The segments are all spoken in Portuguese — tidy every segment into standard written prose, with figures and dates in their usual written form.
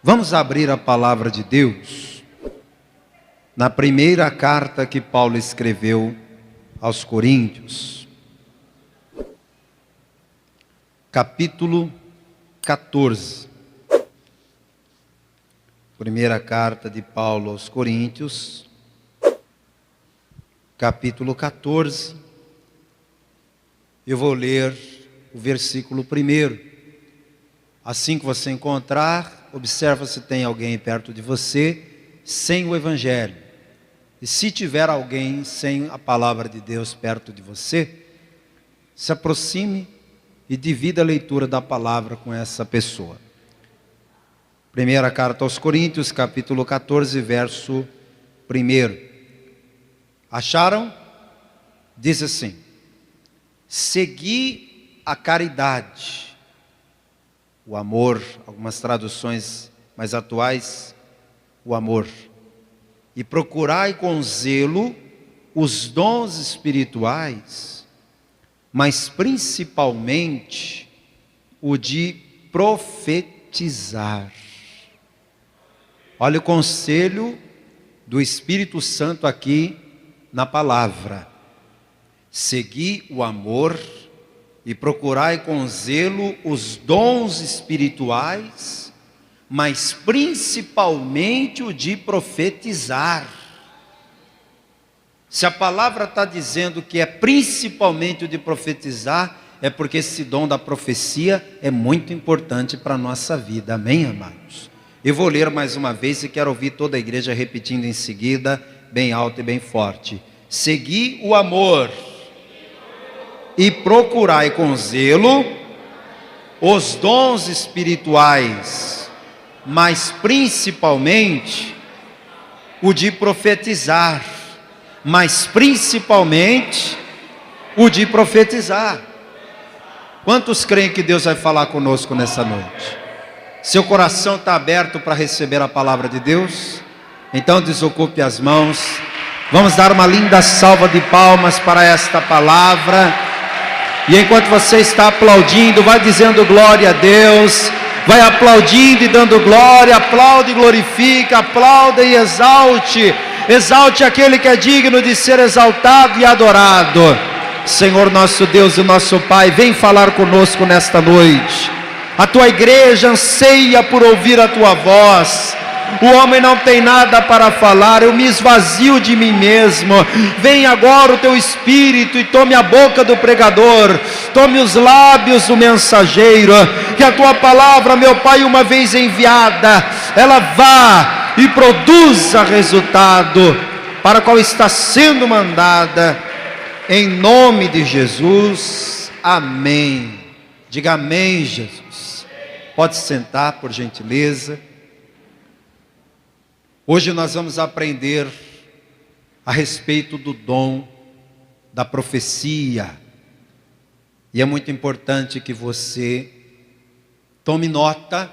Vamos abrir a palavra de Deus na primeira carta que Paulo escreveu aos Coríntios, capítulo 14. Primeira carta de Paulo aos Coríntios, capítulo 14. Eu vou ler o versículo 1. Assim que você encontrar, observa se tem alguém perto de você sem o Evangelho. E se tiver alguém sem a palavra de Deus perto de você, se aproxime e divida a leitura da palavra com essa pessoa. Primeira carta aos Coríntios, capítulo 14, verso 1. Acharam? Diz assim: segui a caridade, o amor, algumas traduções mais atuais, o amor, e procurai com zelo os dons espirituais, mas principalmente o de profetizar. Olha o conselho do Espírito Santo aqui na palavra: segui o amor e procurai com zelo os dons espirituais, mas principalmente o de profetizar. Se a palavra está dizendo que é principalmente o de profetizar, é porque esse dom da profecia é muito importante para a nossa vida, amém, amados? Eu vou ler mais uma vez e quero ouvir toda a igreja repetindo em seguida, bem alto e bem forte: segui o amor e procurai com zelo os dons espirituais, mas principalmente o de profetizar, mas principalmente o de profetizar. Quantos creem que Deus vai falar conosco nessa noite? Seu coração está aberto para receber a palavra de Deus? Então desocupe as mãos. Vamos dar uma linda salva de palmas para esta palavra. E enquanto você está aplaudindo, vai dizendo glória a Deus, vai aplaudindo e dando glória, aplaude e glorifica, aplauda e exalte, exalte aquele que é digno de ser exaltado e adorado. Senhor nosso Deus e nosso Pai, vem falar conosco nesta noite. A tua igreja anseia por ouvir a tua voz. O homem não tem nada para falar, eu me esvazio de mim mesmo. Vem agora o teu Espírito e tome a boca do pregador, tome os lábios do mensageiro. Que a tua palavra, meu Pai, uma vez enviada, ela vá e produza resultado para o qual está sendo mandada, em nome de Jesus, amém. Diga amém, Jesus. Pode sentar, por gentileza. Hoje nós vamos aprender a respeito do dom da profecia. E é muito importante que você tome nota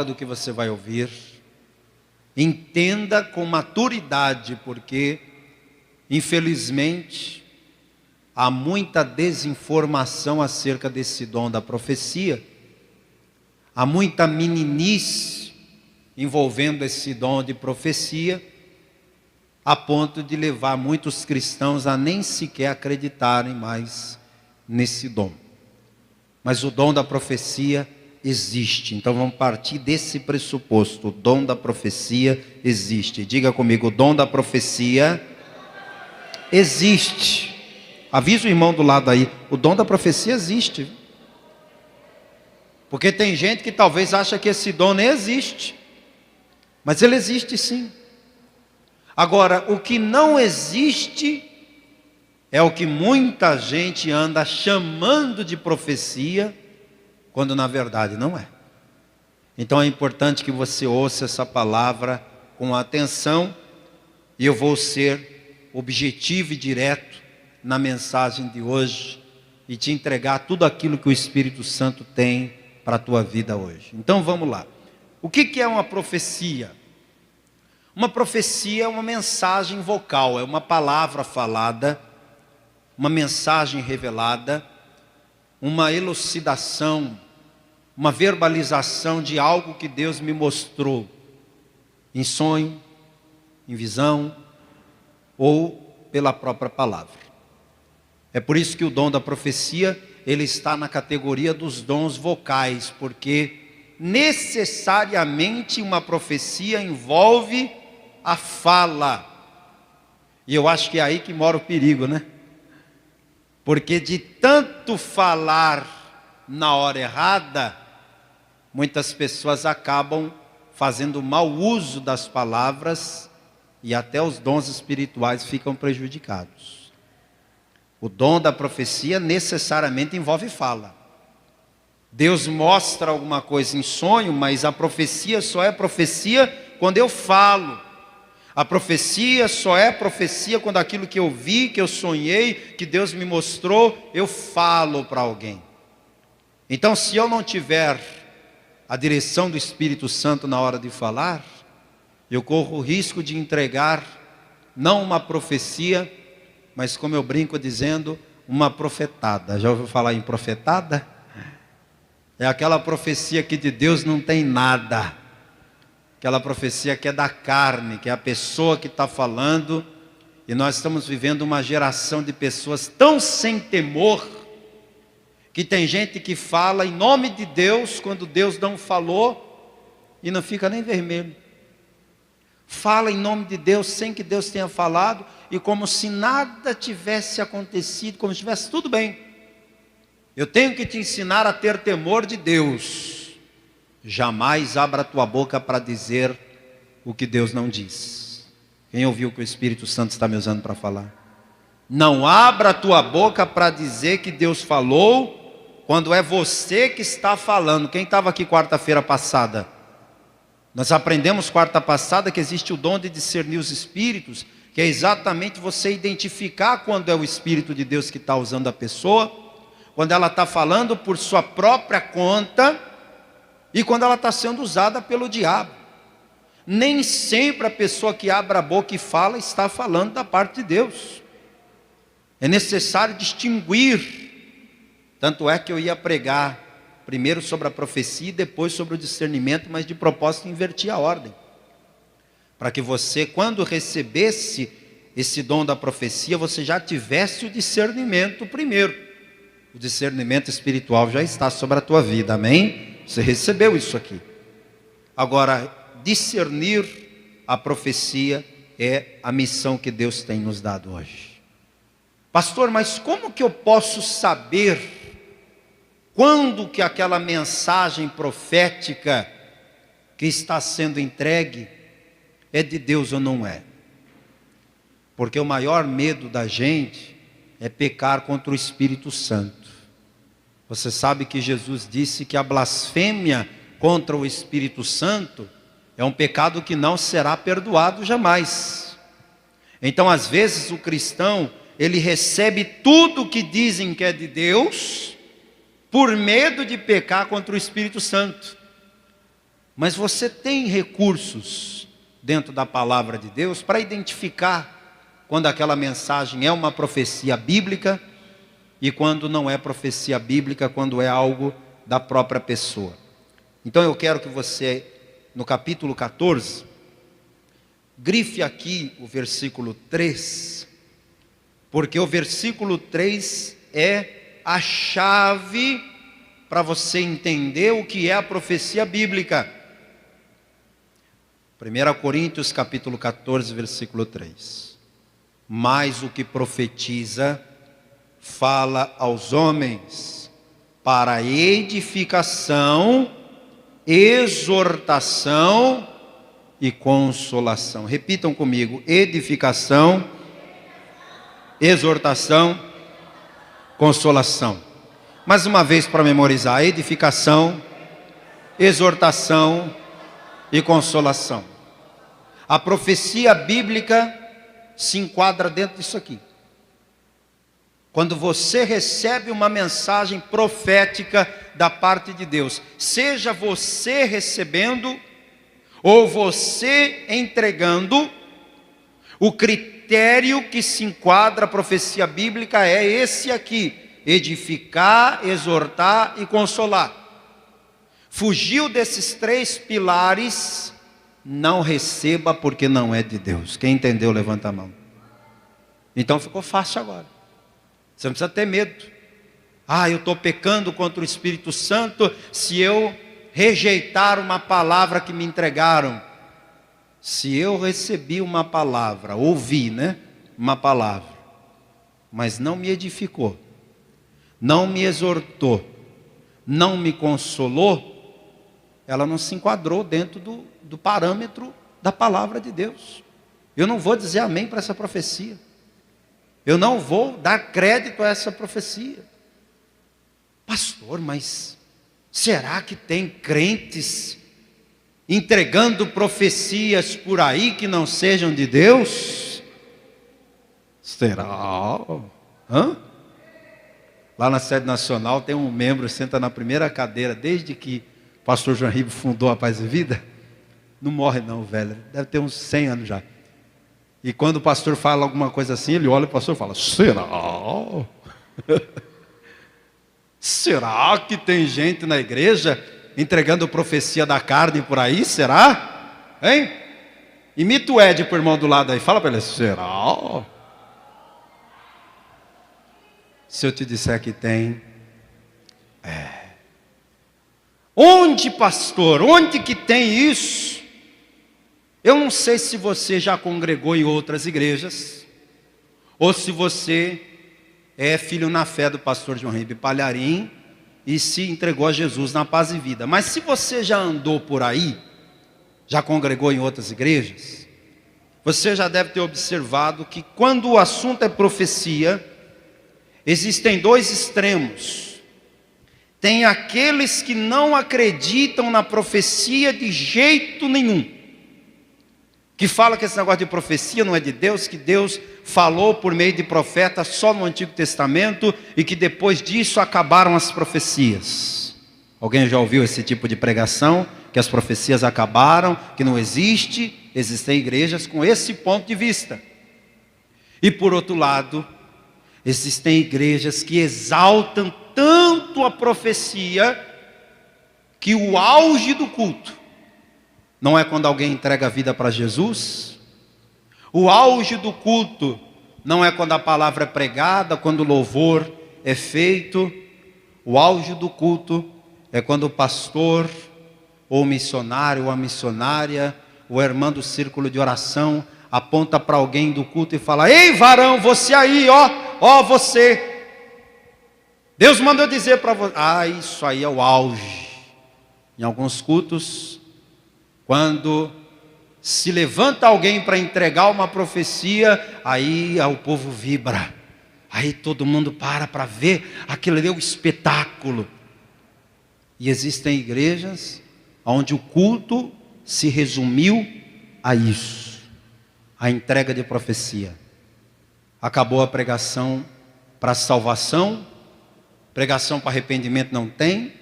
do que você vai ouvir. Entenda com maturidade, porque, infelizmente, há muita desinformação acerca desse dom da profecia. Há muita meninice envolvendo esse dom de profecia, a ponto de levar muitos cristãos a nem sequer acreditarem mais nesse dom. Mas o dom da profecia existe, então vamos partir desse pressuposto: o dom da profecia existe. Diga comigo: o dom da profecia existe. Avisa o irmão do lado aí: o dom da profecia existe. Porque tem gente que talvez acha que esse dom nem existe. Mas ele existe sim. Agora, o que não existe é o que muita gente anda chamando de profecia, quando na verdade não é. Então é importante que você ouça essa palavra com atenção, e eu vou ser objetivo e direto na mensagem de hoje, e te entregar tudo aquilo que o Espírito Santo tem para a tua vida hoje. Então vamos lá. O que é uma profecia? Uma profecia é uma mensagem vocal, é uma palavra falada, uma mensagem revelada, uma elucidação, uma verbalização de algo que Deus me mostrou em sonho, em visão ou pela própria palavra. É por isso que o dom da profecia, ele está na categoria dos dons vocais, porque necessariamente uma profecia envolve a fala. E eu acho que é aí que mora o perigo, né? Porque de tanto falar na hora errada, muitas pessoas acabam fazendo mau uso das palavras e até os dons espirituais ficam prejudicados. O dom da profecia necessariamente envolve fala. Deus mostra alguma coisa em sonho, mas a profecia só é profecia quando eu falo. A profecia só é profecia quando aquilo que eu vi, que eu sonhei, que Deus me mostrou, eu falo para alguém. Então, se eu não tiver a direção do Espírito Santo na hora de falar, eu corro o risco de entregar não uma profecia, mas, como eu brinco dizendo, uma profetada. Já ouviu falar em profetada? É aquela profecia que de Deus não tem nada. Aquela profecia que é da carne, que é a pessoa que está falando. E nós estamos vivendo uma geração de pessoas tão sem temor, que tem gente que fala em nome de Deus, quando Deus não falou, e não fica nem vermelho. Fala em nome de Deus sem que Deus tenha falado, e como se nada tivesse acontecido, como se estivesse tudo bem. Eu tenho que te ensinar a ter temor de Deus. Jamais abra a tua boca para dizer o que Deus não diz. Quem ouviu que o Espírito Santo está me usando para falar? Não abra a tua boca para dizer que Deus falou, quando é você que está falando. Quem estava aqui quarta-feira passada? Nós aprendemos quarta passada que existe o dom de discernir os espíritos, que é exatamente você identificar quando é o Espírito de Deus que está usando a pessoa, quando ela está falando por sua própria conta e quando ela está sendo usada pelo diabo. Nem sempre a pessoa que abre a boca e fala está falando da parte de Deus. É necessário distinguir. Tanto é que eu ia pregar primeiro sobre a profecia e depois sobre o discernimento, mas de propósito inverti a ordem. Para que você, quando recebesse esse dom da profecia, você já tivesse o discernimento primeiro. O discernimento espiritual já está sobre a tua vida, amém? Você recebeu isso aqui. Agora, discernir a profecia é a missão que Deus tem nos dado hoje. Pastor, mas como que eu posso saber quando que aquela mensagem profética que está sendo entregue é de Deus ou não é? Porque o maior medo da gente é pecar contra o Espírito Santo. Você sabe que Jesus disse que a blasfêmia contra o Espírito Santo é um pecado que não será perdoado jamais. Então, às vezes, o cristão, ele recebe tudo que dizem que é de Deus, por medo de pecar contra o Espírito Santo. Mas você tem recursos dentro da palavra de Deus para identificar quando aquela mensagem é uma profecia bíblica e quando não é profecia bíblica, quando é algo da própria pessoa. Então eu quero que você, no capítulo 14, grife aqui o versículo 3, porque o versículo 3 é a chave para você entender o que é a profecia bíblica. 1 Coríntios capítulo 14, versículo 3. Mas o que profetiza, fala aos homens para edificação, exortação e consolação. Repitam comigo: edificação, exortação, consolação. Mais uma vez para memorizar: edificação, exortação e consolação. A profecia bíblica se enquadra dentro disso aqui. Quando você recebe uma mensagem profética da parte de Deus, seja você recebendo ou você entregando, o critério que se enquadra a profecia bíblica é esse aqui: edificar, exortar e consolar. Fugiu desses 3 pilares, não receba, porque não é de Deus. Quem entendeu, levanta a mão. Então ficou fácil agora. Você não precisa ter medo. Eu estou pecando contra o Espírito Santo se eu rejeitar uma palavra que me entregaram. Se eu recebi uma palavra, ouvi, uma palavra, mas não me edificou, não me exortou, não me consolou, ela não se enquadrou dentro do parâmetro da palavra de Deus. Eu não vou dizer amém para essa profecia. Eu não vou dar crédito a essa profecia. Pastor, mas será que tem crentes entregando profecias por aí que não sejam de Deus? Será? Lá na sede nacional tem um membro, senta na primeira cadeira, desde que o pastor João Ribeiro fundou a Paz e Vida. Não morre não, velho, deve ter uns 100 anos já. E quando o pastor fala alguma coisa assim, ele olha o pastor e fala: será? Será que tem gente na igreja entregando profecia da carne por aí? Será? Hein? Imita o Ed pro irmão do lado aí, fala para ele: será? Se eu te disser que tem, Onde, pastor? Onde que tem isso? Eu não sei se você já congregou em outras igrejas, ou se você é filho na fé do pastor João Ribeiro Palharim e se entregou a Jesus na Paz e Vida. Mas se você já andou por aí, já congregou em outras igrejas, você já deve ter observado que quando o assunto é profecia, existem 2 extremos. Tem aqueles que não acreditam na profecia de jeito nenhum, que fala que esse negócio de profecia não é de Deus, que Deus falou por meio de profetas só no Antigo Testamento e que depois disso acabaram as profecias. Alguém já ouviu esse tipo de pregação? Que as profecias acabaram, que não existe? Existem igrejas com esse ponto de vista. E por outro lado, existem igrejas que exaltam tanto a profecia que o auge do culto não é quando alguém entrega a vida para Jesus. O auge do culto não é quando a palavra é pregada, quando o louvor é feito. O auge do culto é quando o pastor, ou o missionário, ou a missionária, ou a irmã do círculo de oração aponta para alguém do culto e fala: ei, varão, você aí, ó você. Deus mandou dizer para você. Isso aí é o auge. Em alguns cultos, quando se levanta alguém para entregar uma profecia, aí o povo vibra. Aí todo mundo para ver aquilo ali, é o espetáculo. E existem igrejas onde o culto se resumiu a isso, a entrega de profecia. Acabou a pregação para salvação, pregação para arrependimento não tem,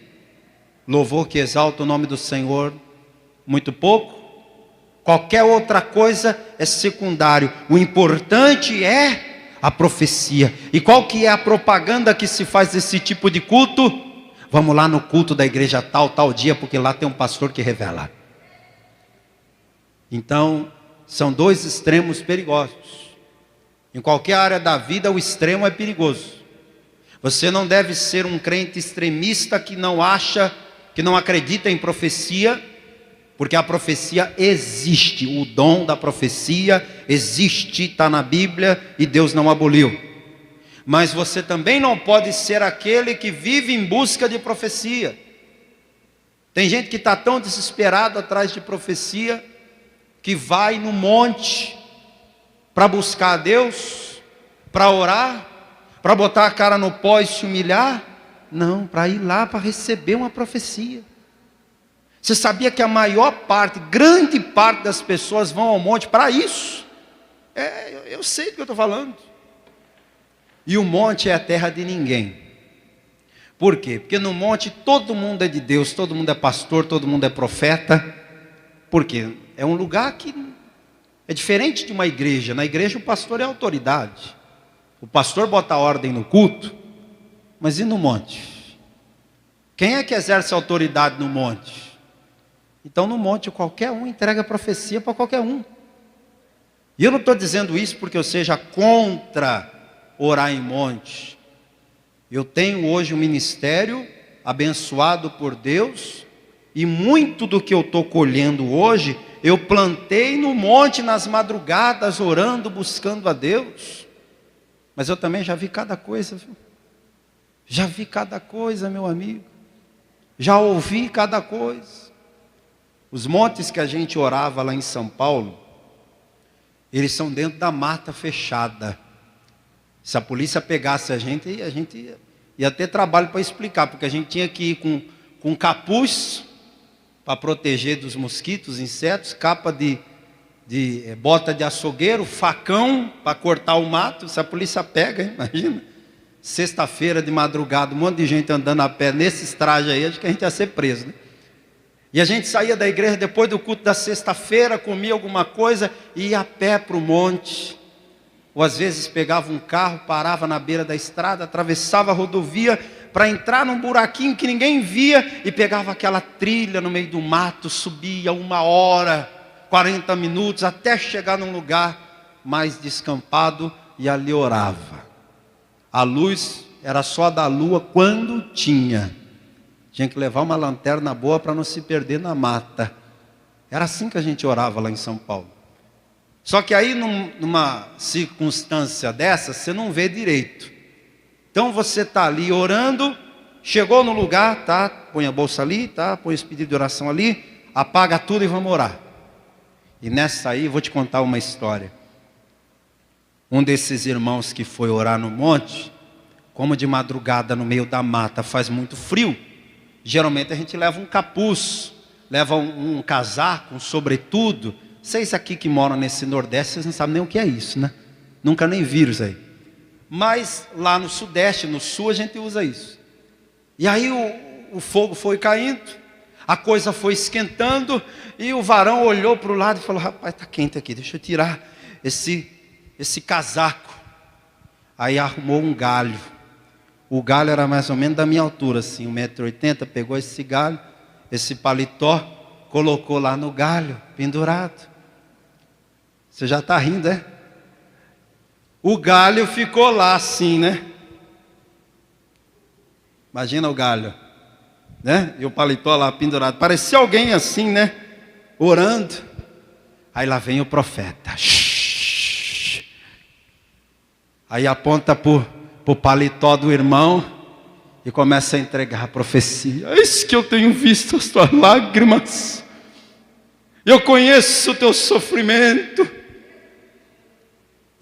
louvor que exalta o nome do Senhor, muito pouco. Qualquer outra coisa é secundário. O importante é a profecia. E qual que é a propaganda que se faz desse tipo de culto? Vamos lá no culto da igreja tal dia, porque lá tem um pastor que revela. Então, são 2 extremos perigosos. Em qualquer área da vida, o extremo é perigoso. Você não deve ser um crente extremista que não acha, que não acredita em profecia, porque a profecia existe, o dom da profecia existe, está na Bíblia e Deus não aboliu. Mas você também não pode ser aquele que vive em busca de profecia. Tem gente que está tão desesperado atrás de profecia, que vai no monte para buscar a Deus, para orar, para botar a cara no pó e se humilhar. Não, para ir lá para receber uma profecia. Você sabia que a maior parte, grande parte das pessoas vão ao monte para isso? Eu sei do que eu estou falando. E o monte é a terra de ninguém. Por quê? Porque no monte todo mundo é de Deus, todo mundo é pastor, todo mundo é profeta. Porque é um lugar que é diferente de uma igreja. Na igreja o pastor é autoridade. O pastor bota ordem no culto. Mas e no monte? Quem é que exerce autoridade no monte? Então no monte qualquer um entrega profecia para qualquer um. E eu não estou dizendo isso porque eu seja contra orar em monte. Eu tenho hoje um ministério abençoado por Deus, e muito do que eu estou colhendo hoje, eu plantei no monte, nas madrugadas, orando, buscando a Deus. Mas eu também já vi cada coisa, viu? Já vi cada coisa, meu amigo. Já ouvi cada coisa. Os montes que a gente orava lá em São Paulo, eles são dentro da mata fechada. Se a polícia pegasse a gente ia ter trabalho para explicar, porque a gente tinha que ir com capuz para proteger dos mosquitos, insetos, capa de bota de açougueiro, facão para cortar o mato. Se a polícia pega, hein? Imagina. Sexta-feira de madrugada, um monte de gente andando a pé nesses trajes aí, acho que a gente ia ser preso, né? E a gente saía da igreja depois do culto da sexta-feira, comia alguma coisa e ia a pé para o monte. Ou às vezes pegava um carro, parava na beira da estrada, atravessava a rodovia para entrar num buraquinho que ninguém via e pegava aquela trilha no meio do mato, subia 1 hora, 40 minutos, até chegar num lugar mais descampado e ali orava. A luz era só da lua quando tinha. Tinha que levar uma lanterna boa para não se perder na mata. Era assim que a gente orava lá em São Paulo. Só que aí numa circunstância dessa, você não vê direito. Então você está ali orando, chegou no lugar, tá? Põe a bolsa ali, tá? Põe esse pedido de oração ali, apaga tudo e vamos orar. E nessa aí, vou te contar uma história. Um desses irmãos que foi orar no monte, como de madrugada no meio da mata faz muito frio, geralmente a gente leva um capuz, leva um casaco, um sobretudo. Vocês aqui que moram nesse Nordeste, vocês não sabem nem o que é isso, né? Nunca nem viram isso aí. Mas lá no Sudeste, no Sul, a gente usa isso. E aí o fogo foi caindo, a coisa foi esquentando, e o varão olhou para o lado e falou: rapaz, está quente aqui, deixa eu tirar esse casaco. Aí arrumou um galho. O galho era mais ou menos da minha altura, assim, 1,80 m, pegou esse galho, esse paletó, colocou lá no galho, pendurado. Você já está rindo, é? O galho ficou lá assim, né? Imagina o galho, né? E o paletó lá pendurado. Parecia alguém assim, né? Orando. Aí lá vem o profeta. Aí aponta para o paletó do irmão e começa a entregar a profecia. Eis que eu tenho visto as tuas lágrimas. Eu conheço o teu sofrimento.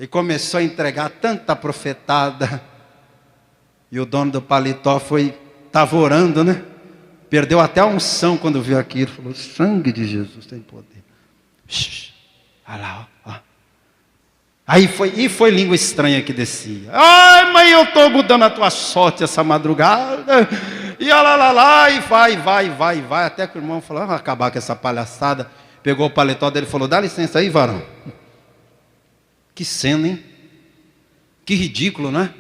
E começou a entregar tanta profetada. E o dono do paletó estava orando, né? Perdeu até a unção quando viu aquilo. Falou: sangue de Jesus tem poder. Olha lá, ó. Aí foi língua estranha que descia. Ai, mãe, eu estou mudando a tua sorte essa madrugada. E lá, e vai. Até que o irmão falou: vamos acabar com essa palhaçada. Pegou o paletó dele e falou: dá licença aí, varão. Que cena, hein? Que ridículo, né?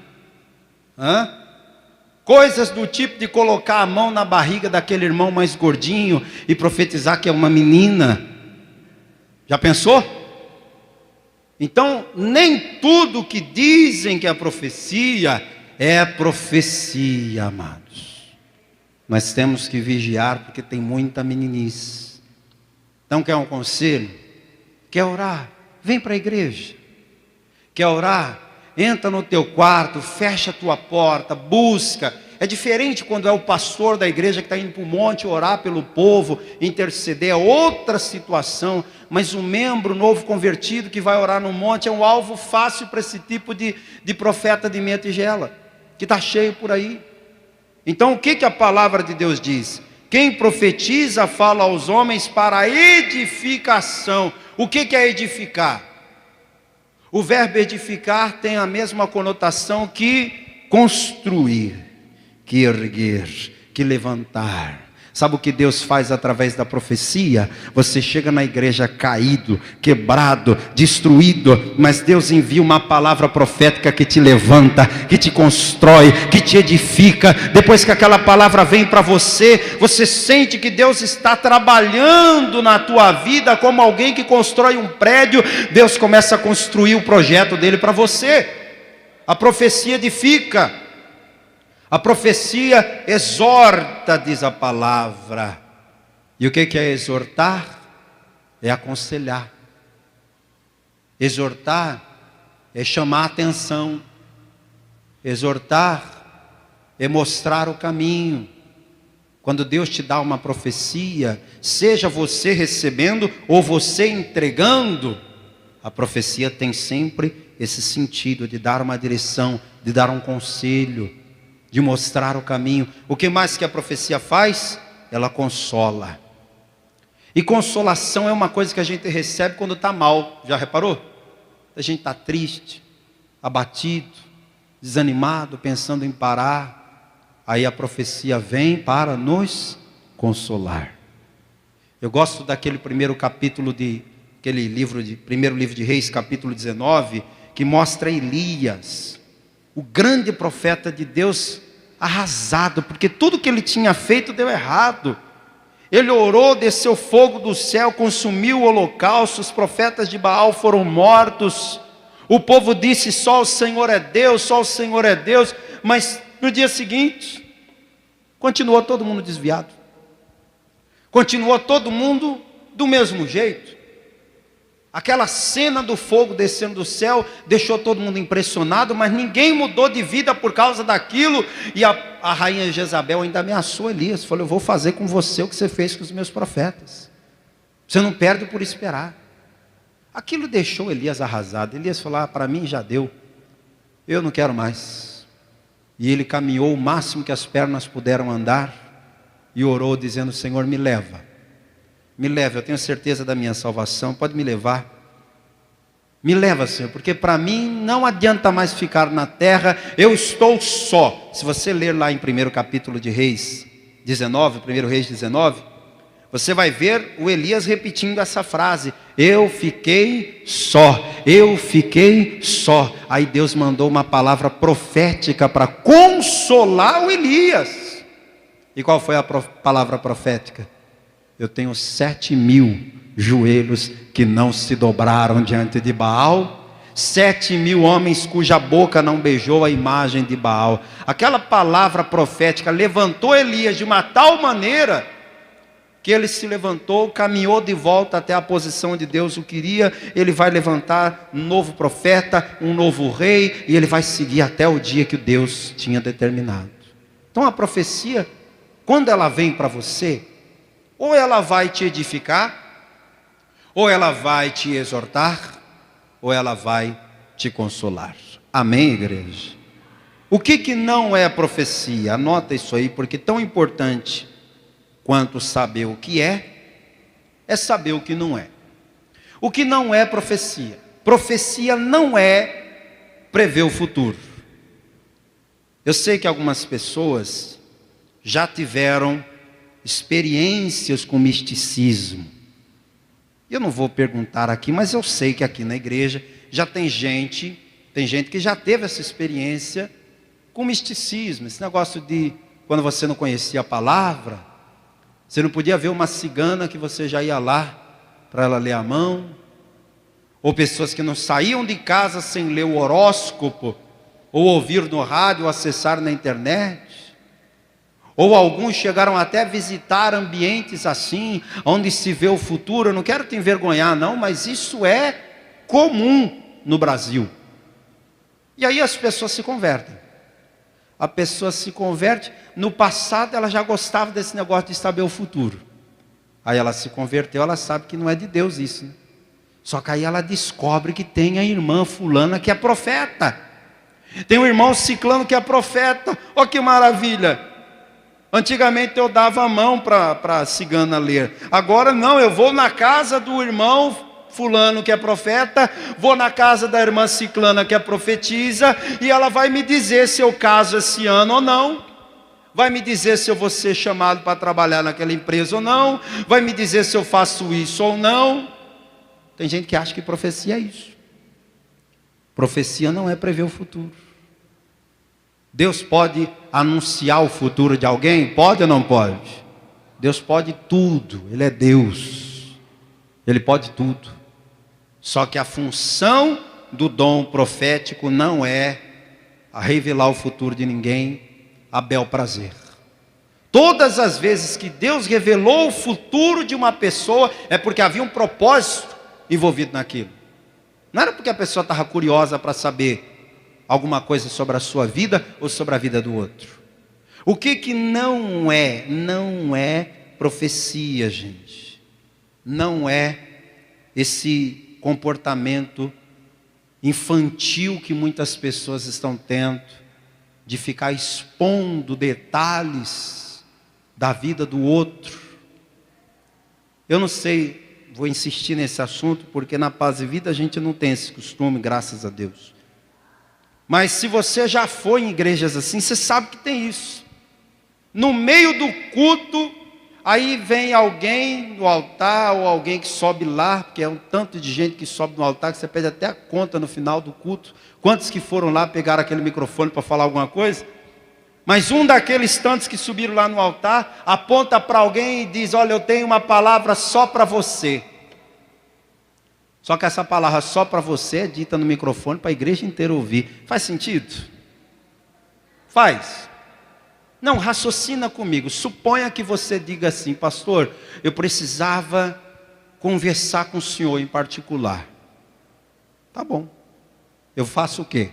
Coisas do tipo de colocar a mão na barriga daquele irmão mais gordinho e profetizar que é uma menina. Já pensou? Então, nem tudo que dizem que é profecia, amados. Nós temos que vigiar, porque tem muita meninice. Então, quer um conselho? Quer orar? Vem para a igreja. Quer orar? Entra no teu quarto, fecha a tua porta, busca. É diferente quando é o pastor da igreja que está indo para o monte orar pelo povo, interceder, é outra situação. Mas um membro novo convertido que vai orar no monte é um alvo fácil para esse tipo de profeta de meia tigela, que está cheio por aí. Então o que a palavra de Deus diz? Quem profetiza fala aos homens para edificação. O que é edificar? O verbo edificar tem a mesma conotação que construir, que erguer, que levantar. Sabe o que Deus faz através da profecia? Você chega na igreja caído, quebrado, destruído, mas Deus envia uma palavra profética que te levanta, que te constrói, que te edifica. Depois que aquela palavra vem para você, você sente que Deus está trabalhando na tua vida como alguém que constrói um prédio. Deus começa a construir o projeto dele para você. A profecia edifica. A profecia exorta, diz a palavra. E o que é exortar? É aconselhar. Exortar é chamar a atenção. Exortar é mostrar o caminho. Quando Deus te dá uma profecia, seja você recebendo ou você entregando, a profecia tem sempre esse sentido de dar uma direção, de dar um conselho, de mostrar o caminho. O que mais que a profecia faz? Ela consola. E consolação é uma coisa que a gente recebe quando está mal. Já reparou? A gente está triste, abatido, desanimado, pensando em parar. Aí a profecia vem para nos consolar. Eu gosto daquele primeiro capítulo primeiro livro de Reis, capítulo 19, que mostra Elias, o grande profeta de Deus, arrasado, porque tudo que ele tinha feito deu errado. Ele orou, desceu fogo do céu, consumiu o holocausto, os profetas de Baal foram mortos. O povo disse: só o Senhor é Deus, só o Senhor é Deus. Mas no dia seguinte, continuou todo mundo desviado. Continuou todo mundo do mesmo jeito. Aquela cena do fogo descendo do céu deixou todo mundo impressionado, mas ninguém mudou de vida por causa daquilo. E a rainha Jezabel ainda ameaçou Elias, falou: eu vou fazer com você o que você fez com os meus profetas. Você não perde por esperar. Aquilo deixou Elias arrasado. Elias falou: para mim já deu, eu não quero mais. E ele caminhou o máximo que as pernas puderam andar e orou dizendo: Senhor, me leva. Me leva, eu tenho certeza da minha salvação, pode me levar. Me leva, Senhor, porque para mim não adianta mais ficar na terra, eu estou só. Se você ler lá em 1 capítulo de Reis 19, 1 Reis 19, você vai ver o Elias repetindo essa frase: eu fiquei só, eu fiquei só. Aí Deus mandou uma palavra profética para consolar o Elias. E qual foi a palavra profética? Eu tenho 7.000 joelhos que não se dobraram diante de Baal, 7.000 homens cuja boca não beijou a imagem de Baal. Aquela palavra profética levantou Elias de uma tal maneira que ele se levantou, caminhou de volta até a posição onde Deus o queria. Ele vai levantar um novo profeta, um novo rei, e ele vai seguir até o dia que Deus tinha determinado. Então a profecia, quando ela vem para você, ou ela vai te edificar, ou ela vai te exortar, ou ela vai te consolar. Amém, igreja? O que não é profecia? Anota isso aí, porque tão importante quanto saber o que é saber o que não é. O que não é profecia? Profecia não é prever o futuro. Eu sei que algumas pessoas já tiveram experiências com misticismo. Eu não vou perguntar aqui, mas eu sei que aqui na igreja já tem gente que já teve essa experiência com misticismo. Esse negócio de quando você não conhecia a palavra, você não podia ver uma cigana que você já ia lá para ela ler a mão, ou pessoas que não saíam de casa sem ler o horóscopo, ou ouvir no rádio, ou acessar na internet. Ou alguns chegaram até a visitar ambientes assim, onde se vê o futuro. Eu não quero te envergonhar não, mas isso é comum no Brasil. E aí as pessoas se convertem. A pessoa se converte. No passado ela já gostava desse negócio de saber o futuro. Aí ela se converteu, ela sabe que não é de Deus isso, né? Só que aí ela descobre que tem a irmã fulana que é profeta. Tem um irmão ciclano que é profeta. Olha que maravilha. Antigamente eu dava a mão para a cigana ler. Agora não, eu vou na casa do irmão fulano que é profeta, vou na casa da irmã ciclana que é profetisa, e ela vai me dizer se eu caso esse ano ou não. vai me dizer se eu vou ser chamado para trabalhar naquela empresa ou não, vai me dizer se eu faço isso ou não. Tem gente que acha que profecia é isso. Profecia não é prever o futuro. Deus pode anunciar o futuro de alguém? Pode ou não pode? Deus pode tudo, Ele é Deus. Ele pode tudo. Só que a função do dom profético não é a revelar o futuro de ninguém a bel prazer. Todas as vezes que Deus revelou o futuro de uma pessoa, é porque havia um propósito envolvido naquilo. Não era porque a pessoa estava curiosa para saber alguma coisa sobre a sua vida ou sobre a vida do outro. O que não é profecia, gente. Não é esse comportamento infantil que muitas pessoas estão tendo, de ficar expondo detalhes da vida do outro. Eu não sei, vou insistir nesse assunto, porque na Paz e Vida a gente não tem esse costume, graças a Deus. Mas se você já foi em igrejas assim, você sabe que tem isso. No meio do culto, aí vem alguém no altar, ou alguém que sobe lá, porque é um tanto de gente que sobe no altar, que você pede até a conta no final do culto. Quantos que foram lá, pegaram aquele microfone para falar alguma coisa? Mas um daqueles tantos que subiram lá no altar, aponta para alguém e diz: olha, eu tenho uma palavra só para você. Só que essa palavra só para você é dita no microfone para a igreja inteira ouvir. Faz sentido? Faz. Não, raciocina comigo. Suponha que você diga assim: pastor, eu precisava conversar com o senhor em particular. Tá bom. Eu faço o quê?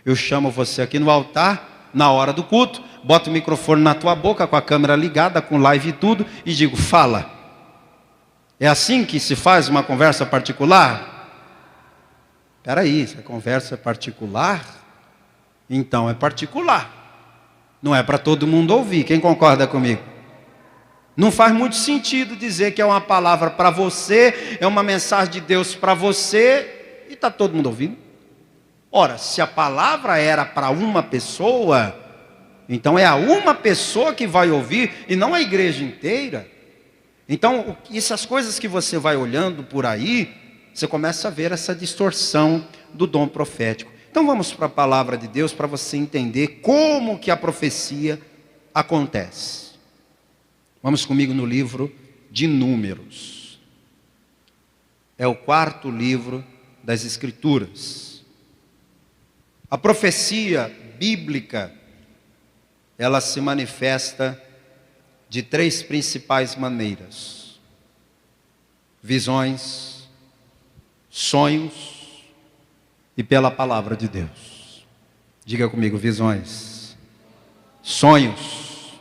Eu chamo você aqui no altar, na hora do culto, boto o microfone na tua boca, com a câmera ligada, com live e tudo, e digo: fala. É assim que se faz uma conversa particular? Espera aí, se a conversa é particular, então é particular. Não é para todo mundo ouvir. Quem concorda comigo? Não faz muito sentido dizer que é uma palavra para você, é uma mensagem de Deus para você, e está todo mundo ouvindo. Ora, se a palavra era para uma pessoa, então é a uma pessoa que vai ouvir, e não a igreja inteira. Então, essas coisas que você vai olhando por aí, você começa a ver essa distorção do dom profético. Então vamos para a palavra de Deus para você entender como que a profecia acontece. Vamos comigo no livro de Números. É o 4º livro das Escrituras. A profecia bíblica, ela se manifesta de 3 principais maneiras: visões, sonhos e pela palavra de Deus. Diga comigo: visões, sonhos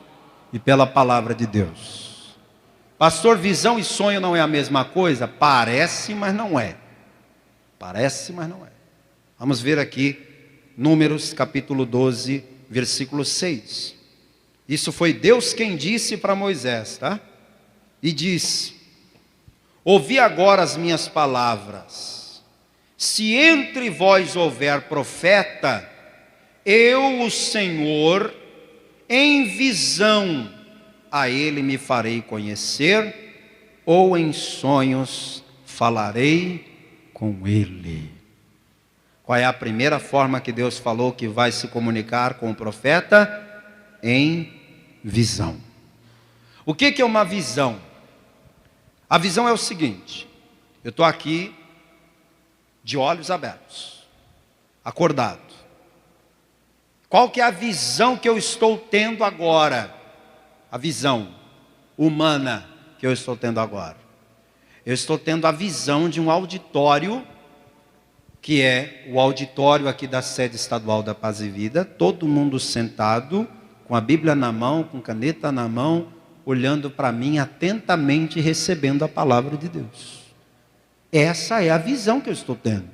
e pela palavra de Deus. Pastor, visão e sonho não é a mesma coisa? Parece, mas não é. Parece, mas não é. Vamos ver aqui, Números capítulo 12, versículo 6. Isso foi Deus quem disse para Moisés, tá? E disse: ouvi agora as minhas palavras. Se entre vós houver profeta, eu, o Senhor, em visão a ele me farei conhecer, ou em sonhos falarei com ele. Qual é a primeira forma que Deus falou que vai se comunicar com o profeta? Em visão. O que é uma visão? A visão é o seguinte: eu estou aqui de olhos abertos, acordado. Qual que é a visão que eu estou tendo agora? A visão humana que eu estou tendo agora. Eu estou tendo a visão de um auditório, que é o auditório aqui da sede estadual da Paz e Vida, todo mundo sentado, com a Bíblia na mão, com caneta na mão, olhando para mim atentamente e recebendo a palavra de Deus. Essa é a visão que eu estou tendo.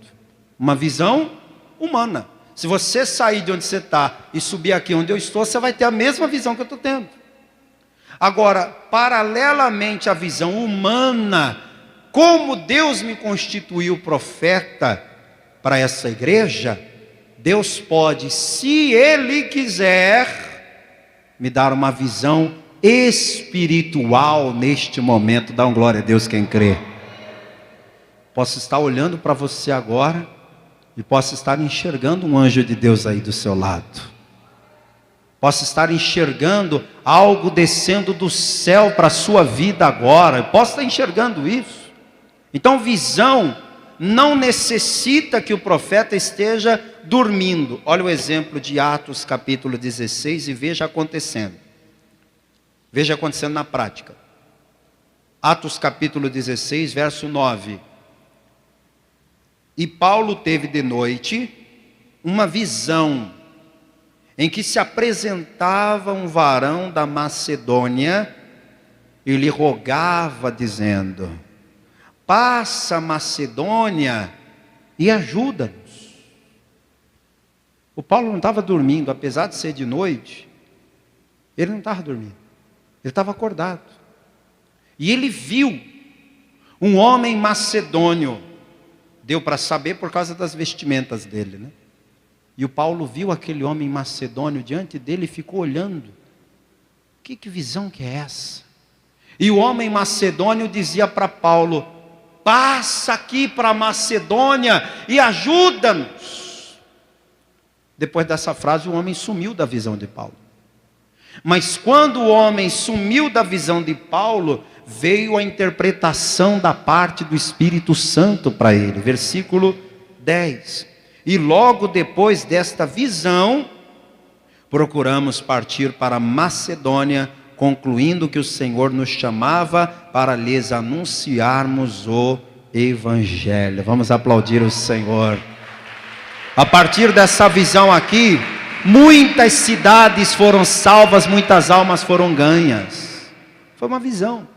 Uma visão humana. Se você sair de onde você está e subir aqui onde eu estou, você vai ter a mesma visão que eu estou tendo. Agora, paralelamente à visão humana, como Deus me constituiu profeta para essa igreja, Deus pode, se Ele quiser, me dar uma visão espiritual neste momento. Dá um glória a Deus quem crê. Posso estar olhando para você agora e posso estar enxergando um anjo de Deus aí do seu lado. Posso estar enxergando algo descendo do céu para a sua vida agora. Eu posso estar enxergando isso. Então visão não necessita que o profeta esteja dormindo. Olha o exemplo de Atos capítulo 16 e veja acontecendo. Veja acontecendo na prática. Atos capítulo 16, verso 9. E Paulo teve de noite uma visão, em que se apresentava um varão da Macedônia, e lhe rogava, dizendo: passa a Macedônia e ajuda-nos. O Paulo não estava dormindo, apesar de ser de noite, ele não estava dormindo, ele estava acordado. E ele viu um homem macedônio, deu para saber por causa das vestimentas dele, né? E o Paulo viu aquele homem macedônio diante dele e ficou olhando. Que visão que é essa? E o homem macedônio dizia para Paulo: passa aqui para a Macedônia e ajuda-nos. Depois dessa frase o homem sumiu da visão de Paulo. Mas quando o homem sumiu da visão de Paulo, veio a interpretação da parte do Espírito Santo para ele. Versículo 10. E logo depois desta visão, procuramos partir para Macedônia, concluindo que o Senhor nos chamava para lhes anunciarmos o Evangelho. Vamos aplaudir o Senhor. A partir dessa visão aqui, muitas cidades foram salvas, muitas almas foram ganhas. Foi uma visão.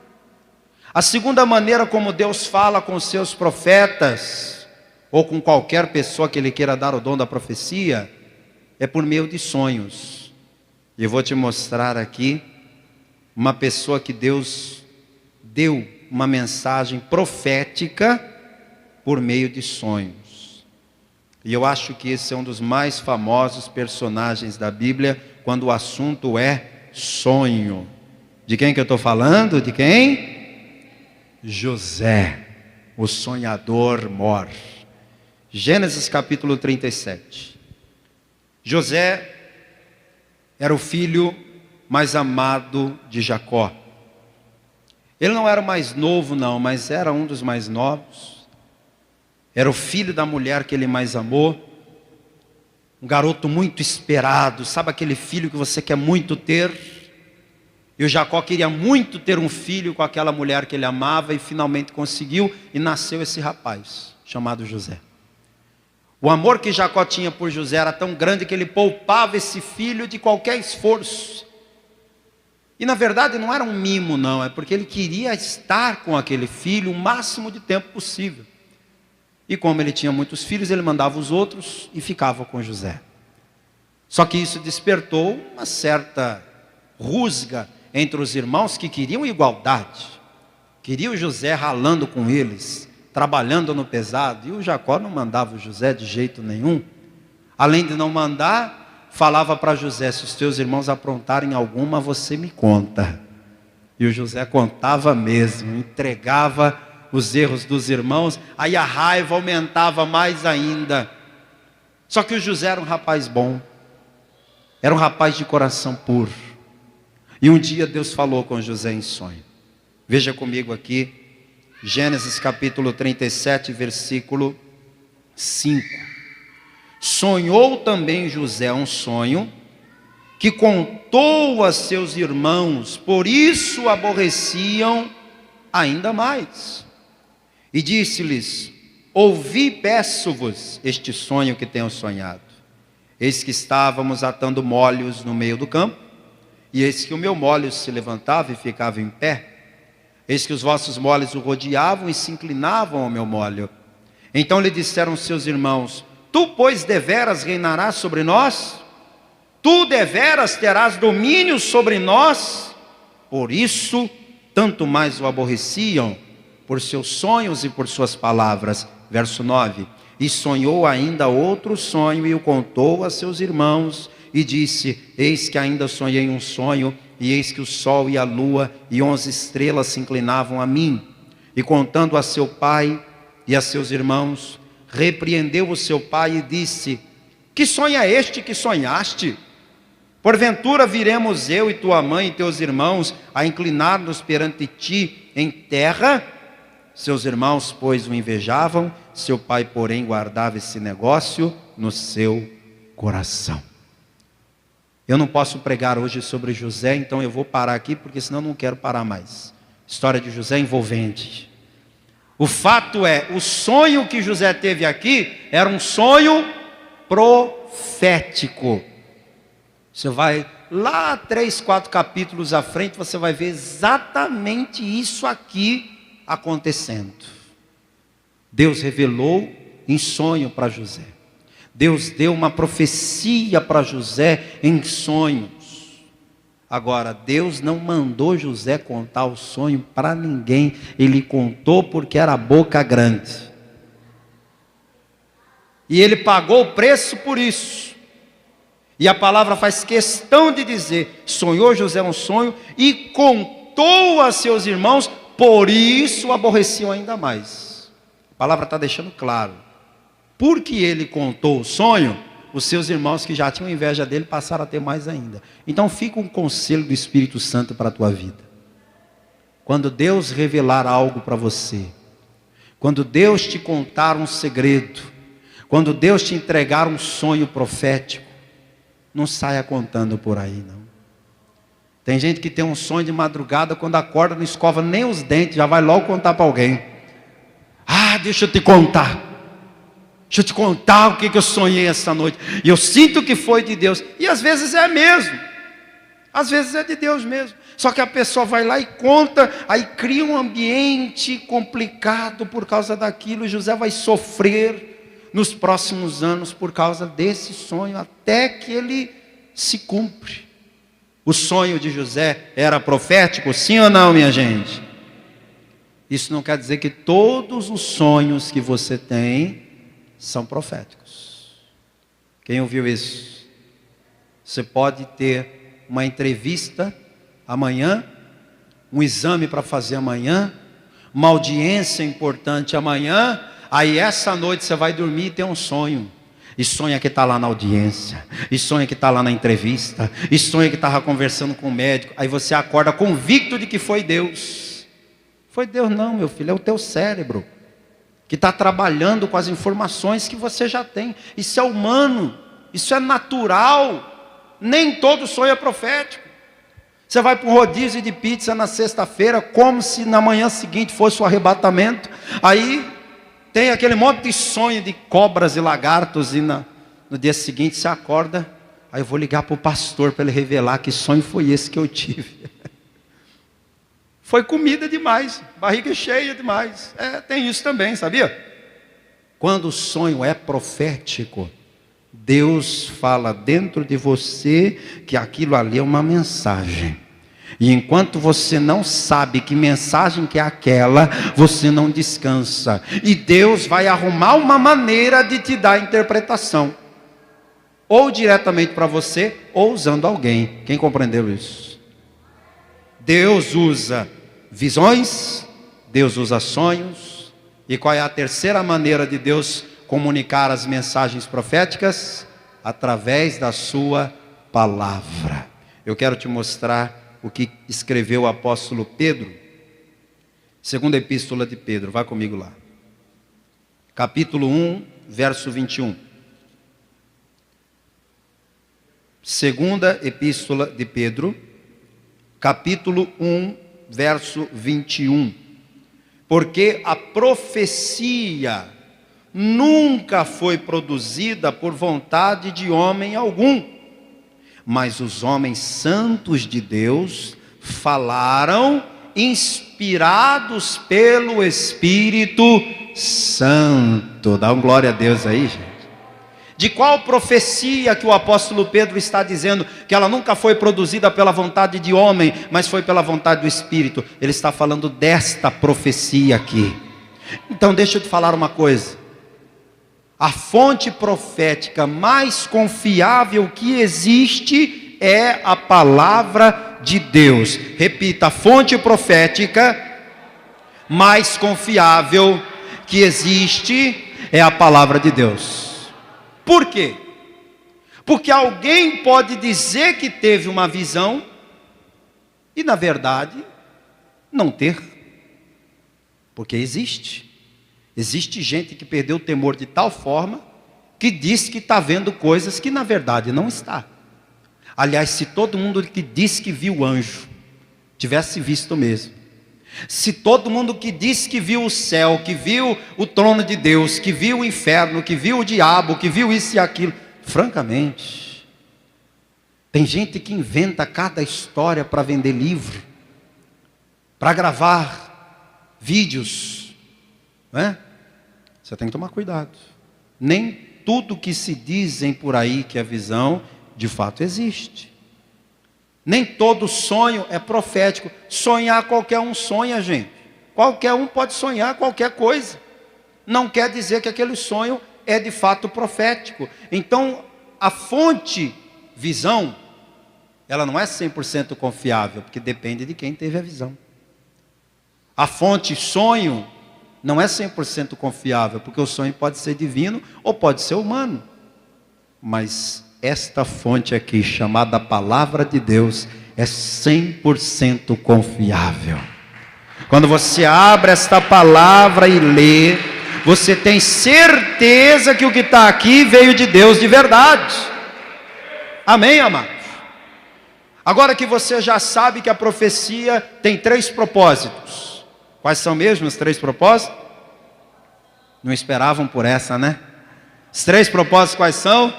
A segunda maneira como Deus fala com os seus profetas, ou com qualquer pessoa que Ele queira dar o dom da profecia, é por meio de sonhos. E eu vou te mostrar aqui uma pessoa que Deus deu uma mensagem profética por meio de sonhos. E eu acho que esse é um dos mais famosos personagens da Bíblia, quando o assunto é sonho. De quem que eu estou falando? De quem? José, o sonhador mor. Gênesis capítulo 37. José era o filho mais amado de Jacó. Ele não era o mais novo não, mas era um dos mais novos. Era o filho da mulher que ele mais amou. Um garoto muito esperado. Sabe aquele filho que você quer muito ter? E o Jacó queria muito ter um filho com aquela mulher que ele amava, e finalmente conseguiu, e nasceu esse rapaz, chamado José. O amor que Jacó tinha por José era tão grande que ele poupava esse filho de qualquer esforço. E na verdade não era um mimo não, é porque ele queria estar com aquele filho o máximo de tempo possível. E como ele tinha muitos filhos, ele mandava os outros e ficava com José. Só que isso despertou uma certa rusga entre os irmãos que queriam igualdade. Queriam José ralando com eles, trabalhando no pesado. E o Jacó não mandava o José de jeito nenhum. Além de não mandar, falava para José: se os teus irmãos aprontarem alguma, você me conta. E o José contava mesmo, entregava os erros dos irmãos. Aí a raiva aumentava mais ainda. Só que o José era um rapaz bom, era um rapaz de coração puro. E um dia Deus falou com José em sonho. Veja comigo aqui, Gênesis capítulo 37, versículo 5. Sonhou também José um sonho, que contou a seus irmãos, por isso aborreciam ainda mais. E disse-lhes: ouvi, peço-vos, este sonho que tenho sonhado. Eis que estávamos atando molhos no meio do campo, e eis que o meu molho se levantava e ficava em pé. Eis que os vossos molhos o rodeavam e se inclinavam ao meu molho. Então lhe disseram seus irmãos: tu, pois, deveras reinarás sobre nós? Tu deveras terás domínio sobre nós? Por isso, tanto mais o aborreciam, por seus sonhos e por suas palavras. Verso 9. E sonhou ainda outro sonho e o contou a seus irmãos, e disse: eis que ainda sonhei um sonho, e eis que o sol e a lua e 11 estrelas se inclinavam a mim. E contando a seu pai e a seus irmãos, repreendeu o seu pai e disse: que sonho é este que sonhaste? Porventura viremos eu e tua mãe e teus irmãos a inclinar-nos perante ti em terra? Seus irmãos, pois, o invejavam, seu pai, porém, guardava esse negócio no seu coração. Eu não posso pregar hoje sobre José, então eu vou parar aqui, porque senão eu não quero parar mais. História de José é envolvente. O fato é, o sonho que José teve aqui era um sonho profético. Você vai lá 3, 4 capítulos à frente, você vai ver exatamente isso aqui acontecendo. Deus revelou em sonho para José. Deus deu uma profecia para José em sonhos. Agora, Deus não mandou José contar o sonho para ninguém. Ele contou porque era boca grande. E ele pagou o preço por isso. E a palavra faz questão de dizer: sonhou José um sonho e contou a seus irmãos, por isso o aborreciam ainda mais. A palavra está deixando claro. Porque ele contou o sonho, os seus irmãos que já tinham inveja dele passaram a ter mais ainda. Então fica um conselho do Espírito Santo para a tua vida. Quando Deus revelar algo para você, quando Deus te contar um segredo, quando Deus te entregar um sonho profético, não saia contando por aí, não. Tem gente que tem um sonho de madrugada, quando acorda não escova nem os dentes, já vai logo contar para alguém. Ah, deixa eu te contar. Deixa eu te contar o que eu sonhei essa noite. E eu sinto que foi de Deus. E às vezes é mesmo. Às vezes é de Deus mesmo. Só que a pessoa vai lá e conta, aí cria um ambiente complicado por causa daquilo. José vai sofrer nos próximos anos por causa desse sonho, até que ele se cumpre. O sonho de José era profético, sim ou não, minha gente? Isso não quer dizer que todos os sonhos que você tem são proféticos. Quem ouviu isso? Você pode ter uma entrevista amanhã, um exame para fazer amanhã, uma audiência importante amanhã, aí essa noite você vai dormir e tem um sonho. E sonha que está lá na audiência, e sonha que está lá na entrevista, e sonha que estava conversando com o médico. Aí você acorda convicto de que foi Deus. Foi Deus não, meu filho, é o teu cérebro que está trabalhando com as informações que você já tem. Isso é humano, isso é natural. Nem todo sonho é profético. Você vai para um rodízio de pizza na sexta-feira, como se na manhã seguinte fosse o arrebatamento. Aí tem aquele monte de sonho de cobras e lagartos, e no dia seguinte você acorda. Aí eu vou ligar para o pastor para ele revelar que sonho foi esse que eu tive. Foi comida demais, barriga cheia demais. Tem isso também, sabia? Quando o sonho é profético, Deus fala dentro de você que aquilo ali é uma mensagem. E enquanto você não sabe que mensagem que é aquela, você não descansa. E Deus vai arrumar uma maneira de te dar a interpretação. Ou diretamente para você, ou usando alguém. Quem compreendeu isso? Deus usa visões, Deus usa sonhos. E qual é a terceira maneira de Deus comunicar as mensagens proféticas? Através da sua palavra. Eu quero te mostrar o que escreveu o apóstolo Pedro, segunda epístola de Pedro. Vá comigo lá. Capítulo 1, verso 21. Segunda epístola de Pedro, capítulo 1, verso 21. Porque a profecia nunca foi produzida por vontade de homem algum, mas os homens santos de Deus falaram, inspirados pelo Espírito Santo. Dá um glória a Deus aí, gente. De qual profecia que o apóstolo Pedro está dizendo que ela nunca foi produzida pela vontade de homem, mas foi pela vontade do Espírito? Ele está falando desta profecia aqui. Então deixa eu te falar uma coisa. A fonte profética mais confiável que existe é a palavra de Deus. Repita, a fonte profética mais confiável que existe é a palavra de Deus. Por quê? Porque alguém pode dizer que teve uma visão e na verdade não ter. Porque existe gente que perdeu o temor de tal forma que diz que está vendo coisas que na verdade não está. Aliás, se todo mundo que diz que viu o anjo tivesse visto mesmo, se todo mundo que diz que viu o céu, que viu o trono de Deus, que viu o inferno, que viu o diabo, que viu isso e aquilo, francamente, tem gente que inventa cada história para vender livro, para gravar vídeos, não é? Você tem que tomar cuidado. Nem tudo que se dizem por aí que é visão, de fato existe. Nem todo sonho é profético. Sonhar, qualquer um sonha, gente. Qualquer um pode sonhar qualquer coisa. Não quer dizer que aquele sonho é de fato profético. Então, a fonte visão, ela não é 100% confiável, porque depende de quem teve a visão. A fonte sonho não é 100% confiável, porque o sonho pode ser divino ou pode ser humano. Mas esta fonte aqui, chamada Palavra de Deus, é 100% confiável. Quando você abre esta palavra e lê, você tem certeza que o que está aqui veio de Deus de verdade. Amém, amados? Agora que você já sabe que a profecia tem 3 propósitos. Quais são mesmo os 3 propósitos? Não esperavam por essa, né? Os 3 propósitos quais são?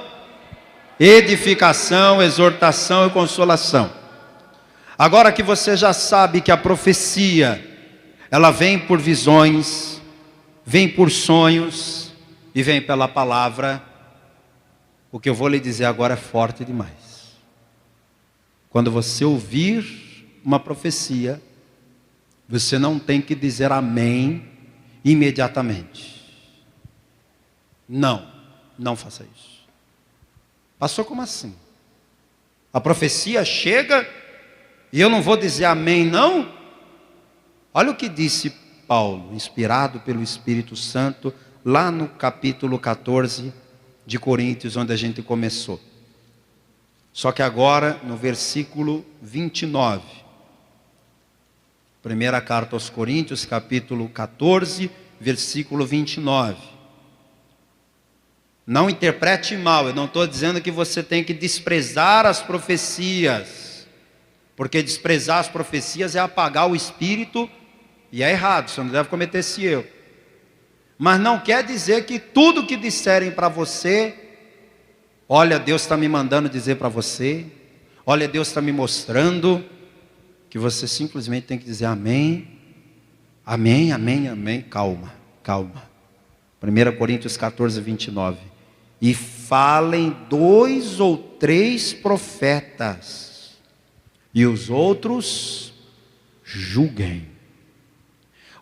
Edificação, exortação e consolação. Agora que você já sabe que a profecia, ela vem por visões, vem por sonhos e vem pela palavra, o que eu vou lhe dizer agora é forte demais. Quando você ouvir uma profecia, você não tem que dizer amém imediatamente. Não faça isso. Pastor, como assim? A profecia chega e eu não vou dizer amém, não? Olha o que disse Paulo, inspirado pelo Espírito Santo, lá no capítulo 14 de Coríntios, onde a gente começou. Só que agora, no versículo 29. Primeira carta aos Coríntios, capítulo 14, versículo 29. Não interprete mal, eu não estou dizendo que você tem que desprezar as profecias, porque desprezar as profecias é apagar o espírito, e é errado, você não deve cometer esse erro. Mas não quer dizer que tudo que disserem para você, olha, Deus está me mandando dizer para você, olha, Deus está me mostrando, que você simplesmente tem que dizer amém, amém, amém, amém, calma. 1 Coríntios 14, 29. E falem 2 ou 3 profetas, e os outros julguem.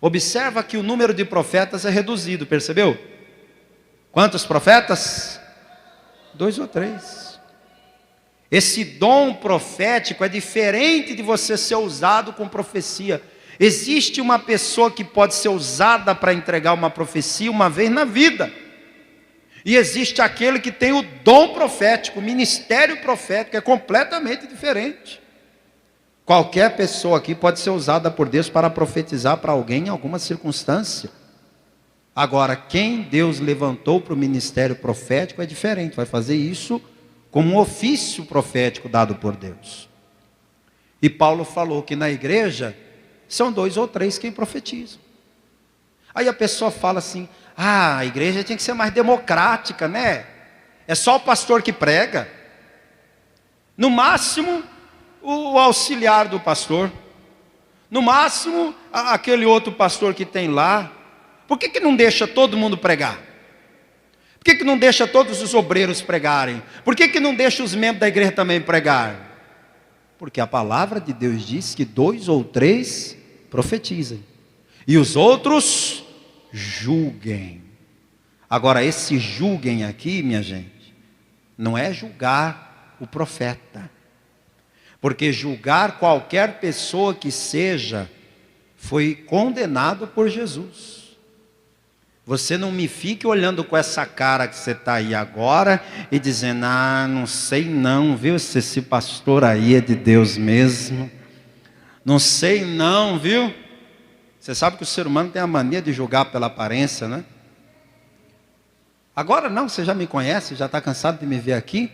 Observa que o número de profetas é reduzido, percebeu? Quantos profetas? 2 ou 3. Esse dom profético é diferente de você ser usado com profecia. Existe uma pessoa que pode ser usada para entregar uma profecia uma vez na vida. E existe aquele que tem o dom profético, o ministério profético, é completamente diferente. Qualquer pessoa aqui pode ser usada por Deus para profetizar para alguém em alguma circunstância. Agora, quem Deus levantou para o ministério profético é diferente, vai fazer isso como um ofício profético dado por Deus. E Paulo falou que na igreja são 2 ou 3 quem profetizam. Aí a pessoa fala assim, a igreja tinha que ser mais democrática, né? É só o pastor que prega. No máximo, o auxiliar do pastor. No máximo, aquele outro pastor que tem lá. Por que não deixa todo mundo pregar? Por que não deixa todos os obreiros pregarem? Por que não deixa os membros da igreja também pregar? Porque a palavra de Deus diz que 2 ou 3 profetizem, e os outros julguem. Agora, esse julguem aqui, minha gente, não é julgar o profeta. Porque julgar qualquer pessoa que seja, foi condenado por Jesus. Você não me fique olhando com essa cara que você está aí agora e dizendo, não sei não, viu, se esse pastor aí é de Deus mesmo. Não sei não, viu? Você sabe que o ser humano tem a mania de julgar pela aparência, né? Agora não, você já me conhece, já está cansado de me ver aqui.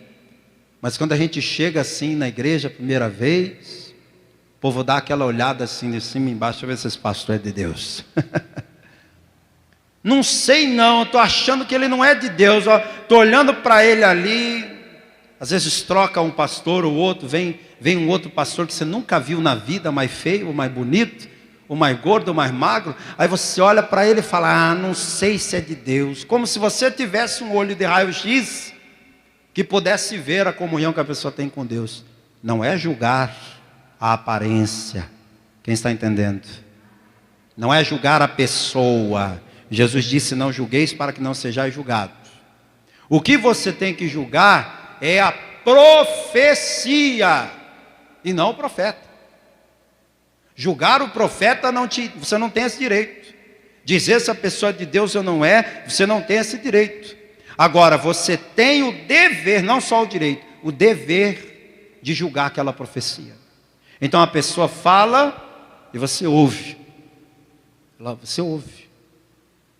Mas quando a gente chega assim na igreja a primeira vez, o povo dá aquela olhada assim de cima e embaixo, deixa eu ver se esse pastor é de Deus. Não sei não, estou achando que ele não é de Deus, estou olhando para ele ali, às vezes troca um pastor ou outro, vem um outro pastor que você nunca viu na vida, mais feio, ou mais bonito, ou mais gordo, ou mais magro, aí você olha para ele e fala, não sei se é de Deus, como se você tivesse um olho de raio-x, que pudesse ver a comunhão que a pessoa tem com Deus. Não é julgar a aparência, quem está entendendo? Não é julgar a pessoa. Jesus disse, não julgueis para que não sejais julgados. O que você tem que julgar é a profecia, e não o profeta. Julgar o profeta, você não tem esse direito. Dizer se a pessoa é de Deus ou não é, você não tem esse direito. Agora, você tem o dever, não só o direito, o dever de julgar aquela profecia. Então a pessoa fala e você ouve. Você ouve.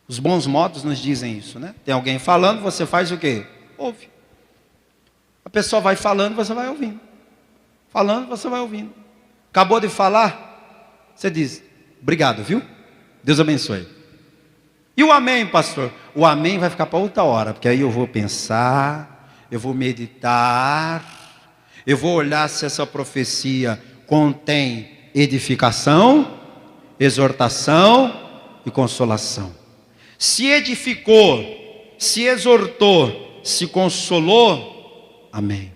Os bons modos nos dizem isso, né? Tem alguém falando, você faz o quê? Ouve. A pessoa vai falando, você vai ouvindo. Falando, você vai ouvindo. Acabou de falar, você diz, obrigado, viu? Deus abençoe. E o amém, pastor? O amém vai ficar para outra hora, porque aí eu vou pensar, eu vou meditar, eu vou olhar se essa profecia contém edificação, exortação e consolação. Se edificou, se exortou, se consolou, amém.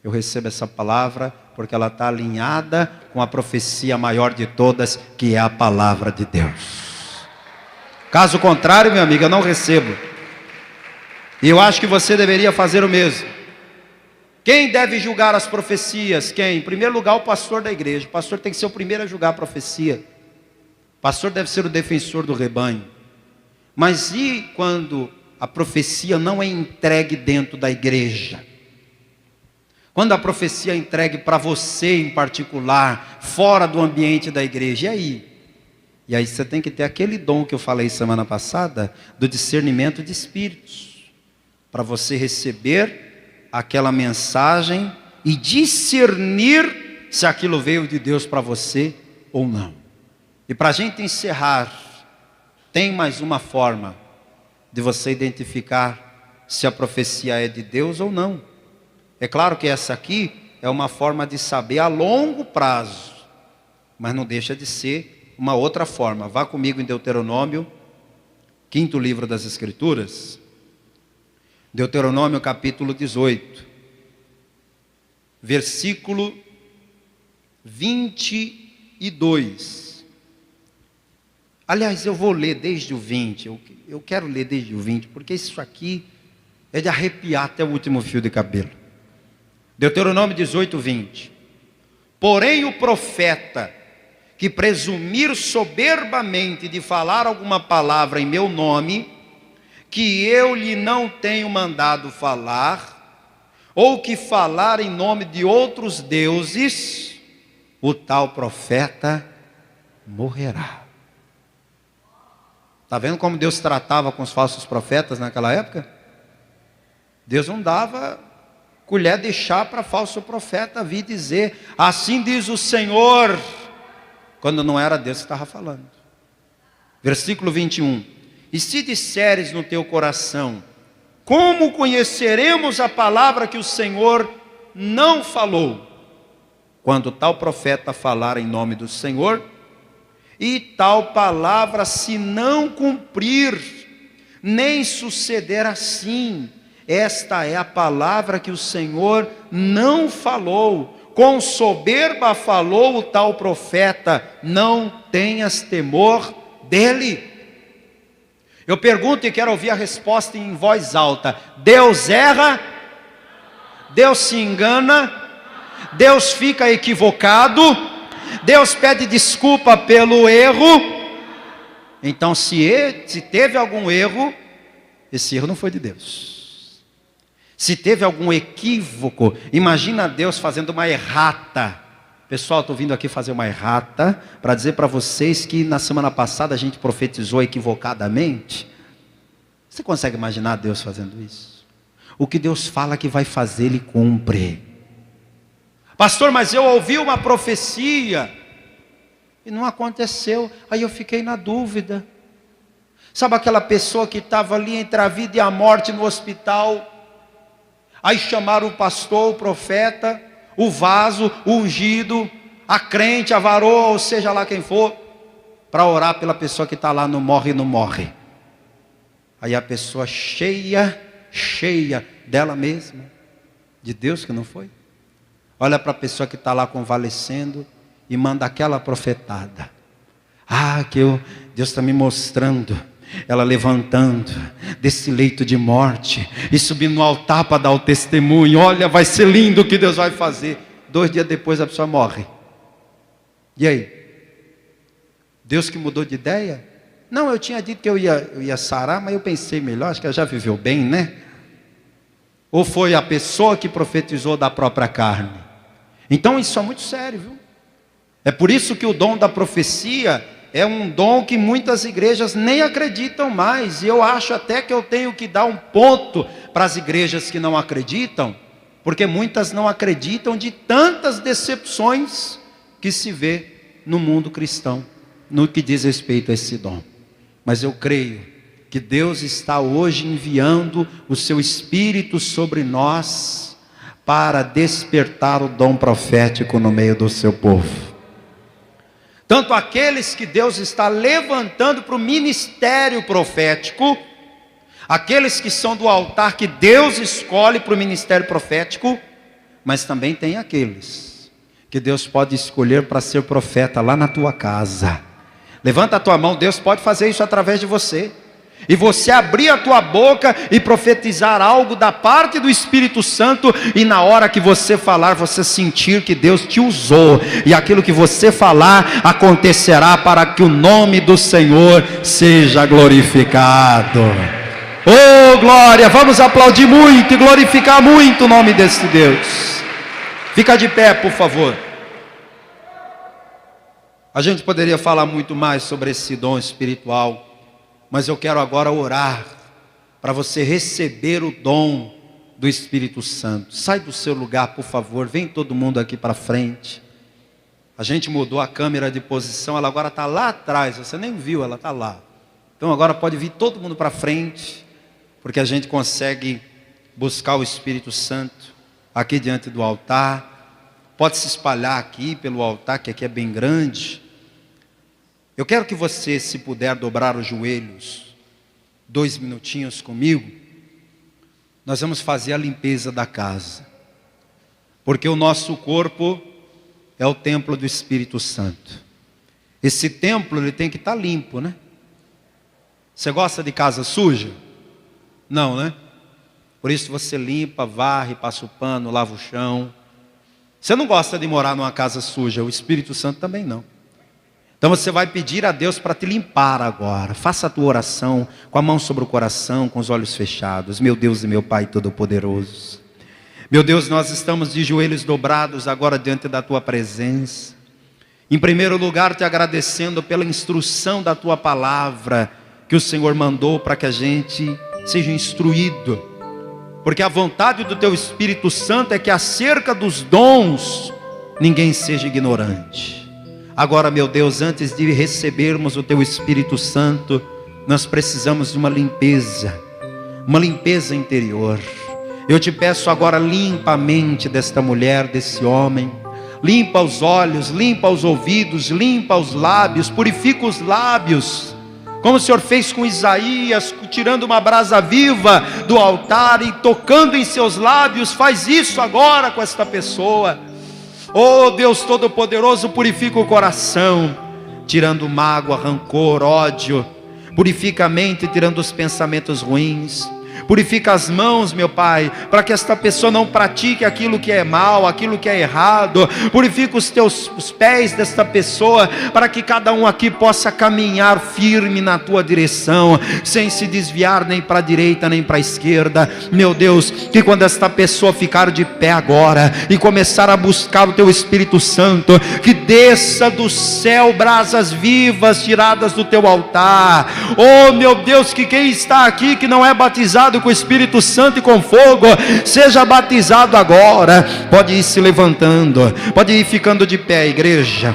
Eu recebo essa palavra porque ela está alinhada com a profecia maior de todas, que é a palavra de Deus. Caso contrário, meu amigo, eu não recebo. E eu acho que você deveria fazer o mesmo. Quem deve julgar as profecias? Quem? Em primeiro lugar, o pastor da igreja. O pastor tem que ser o primeiro a julgar a profecia. O pastor deve ser o defensor do rebanho. Mas e quando a profecia não é entregue dentro da igreja? Quando a profecia é entregue para você em particular, fora do ambiente da igreja, e aí? E aí você tem que ter aquele dom que eu falei semana passada, do discernimento de espíritos, para você receber aquela mensagem e discernir se aquilo veio de Deus para você ou não. E para a gente encerrar, tem mais uma forma de você identificar se a profecia é de Deus ou não. É claro que essa aqui é uma forma de saber a longo prazo, mas não deixa de ser uma outra forma. Vá comigo em Deuteronômio, 5º livro das Escrituras. Deuteronômio capítulo 18, versículo 22. Aliás, eu vou ler desde o 20, eu quero ler desde o 20, porque isso aqui é de arrepiar até o último fio de cabelo. Deuteronômio 18, 20. Porém o profeta que presumir soberbamente de falar alguma palavra em meu nome, que eu lhe não tenho mandado falar, ou que falar em nome de outros deuses, o tal profeta morrerá. Está vendo como Deus tratava com os falsos profetas naquela época? Deus não dava colher de chá para falso profeta vir dizer, assim diz o Senhor, quando não era Deus que estava falando. Versículo 21. E se disseres no teu coração, como conheceremos a palavra que o Senhor não falou? Quando tal profeta falar em nome do Senhor, e tal palavra se não cumprir, nem suceder assim, esta é a palavra que o Senhor não falou, com soberba falou o tal profeta, não tenhas temor dele. Eu pergunto e quero ouvir a resposta em voz alta. Deus erra? Deus se engana? Deus fica equivocado? Deus pede desculpa pelo erro? Então, se teve algum erro, esse erro não foi de Deus. Se teve algum equívoco, imagina Deus fazendo uma errata. Pessoal, estou vindo aqui fazer uma errata para dizer para vocês que na semana passada a gente profetizou equivocadamente. Você consegue imaginar Deus fazendo isso? O que Deus fala que vai fazer, Ele cumpre. Pastor, mas eu ouvi uma profecia e não aconteceu. Aí eu fiquei na dúvida. Sabe aquela pessoa que estava ali entre a vida e a morte no hospital? Aí chamaram o pastor, o profeta, o vaso, o ungido, a crente, a varoa, ou seja lá quem for, para orar pela pessoa que está lá no morre e não morre. Aí a pessoa cheia dela mesma, de Deus que não foi. Olha para a pessoa que está lá convalescendo e manda aquela profetada. Deus está me mostrando ela levantando desse leito de morte e subindo no altar para dar o testemunho. Olha, vai ser lindo o que Deus vai fazer. 2 dias depois a pessoa morre. E aí? Deus que mudou de ideia? Não, eu tinha dito que eu ia sarar, mas eu pensei melhor, acho que ela já viveu bem, né? Ou foi a pessoa que profetizou da própria carne? Então isso é muito sério, viu? É por isso que o dom da profecia é um dom que muitas igrejas nem acreditam mais. E eu acho até que eu tenho que dar um ponto para as igrejas que não acreditam, porque muitas não acreditam de tantas decepções que se vê no mundo cristão, no que diz respeito a esse dom. Mas eu creio que Deus está hoje enviando o seu Espírito sobre nós para despertar o dom profético no meio do seu povo. Tanto aqueles que Deus está levantando para o ministério profético, aqueles que são do altar que Deus escolhe para o ministério profético, mas também tem aqueles que Deus pode escolher para ser profeta lá na tua casa. Levanta a tua mão, Deus pode fazer isso através de você. E você abrir a tua boca e profetizar algo da parte do Espírito Santo, e na hora que você falar, você sentir que Deus te usou, e aquilo que você falar acontecerá para que o nome do Senhor seja glorificado. Oh glória, vamos aplaudir muito e glorificar muito o nome desse Deus. Fica de pé, por favor. A gente poderia falar muito mais sobre esse dom espiritual, mas eu quero agora orar para você receber o dom do Espírito Santo. Sai do seu lugar, por favor, vem todo mundo aqui para frente. A gente mudou a câmera de posição, ela agora está lá atrás, você nem viu, ela está lá. Então agora pode vir todo mundo para frente, porque a gente consegue buscar o Espírito Santo aqui diante do altar. Pode se espalhar aqui pelo altar, que aqui é bem grande. Eu quero que você, se puder, dobrar os joelhos 2 minutinhos comigo. Nós vamos fazer a limpeza da casa, porque o nosso corpo é o templo do Espírito Santo. Esse templo ele tem que estar limpo, né? Você gosta de casa suja? Não, né? Por isso você limpa, varre, passa o pano, lava o chão. Você não gosta de morar numa casa suja, o Espírito Santo também não. Então você vai pedir a Deus para te limpar agora. Faça a tua oração com a mão sobre o coração, com os olhos fechados. Meu Deus e meu Pai Todo-Poderoso, meu Deus, nós estamos de joelhos dobrados agora diante da tua presença. Em primeiro lugar, te agradecendo pela instrução da tua palavra que o Senhor mandou para que a gente seja instruído, porque a vontade do teu Espírito Santo é que acerca dos dons ninguém seja ignorante. Agora, meu Deus, antes de recebermos o teu Espírito Santo, nós precisamos de uma limpeza interior. Eu te peço agora, limpa a mente desta mulher, desse homem. Limpa os olhos, limpa os ouvidos, limpa os lábios, purifica os lábios, como o Senhor fez com Isaías, tirando uma brasa viva do altar e tocando em seus lábios. Faz isso agora com esta pessoa. Oh Deus Todo-Poderoso, purifica o coração, tirando mágoa, rancor, ódio. Purifica a mente, tirando os pensamentos ruins. Purifica as mãos, meu Pai, para que esta pessoa não pratique aquilo que é mal, aquilo que é errado. Purifica os pés desta pessoa, para que cada um aqui possa caminhar firme na tua direção, sem se desviar nem para a direita nem para a esquerda. Meu Deus, que quando esta pessoa ficar de pé agora e começar a buscar o teu Espírito Santo, que desça do céu brasas vivas tiradas do teu altar. Oh meu Deus, que quem está aqui que não é batizado com o Espírito Santo e com fogo, seja batizado agora. Pode ir se levantando, pode ir ficando de pé, igreja.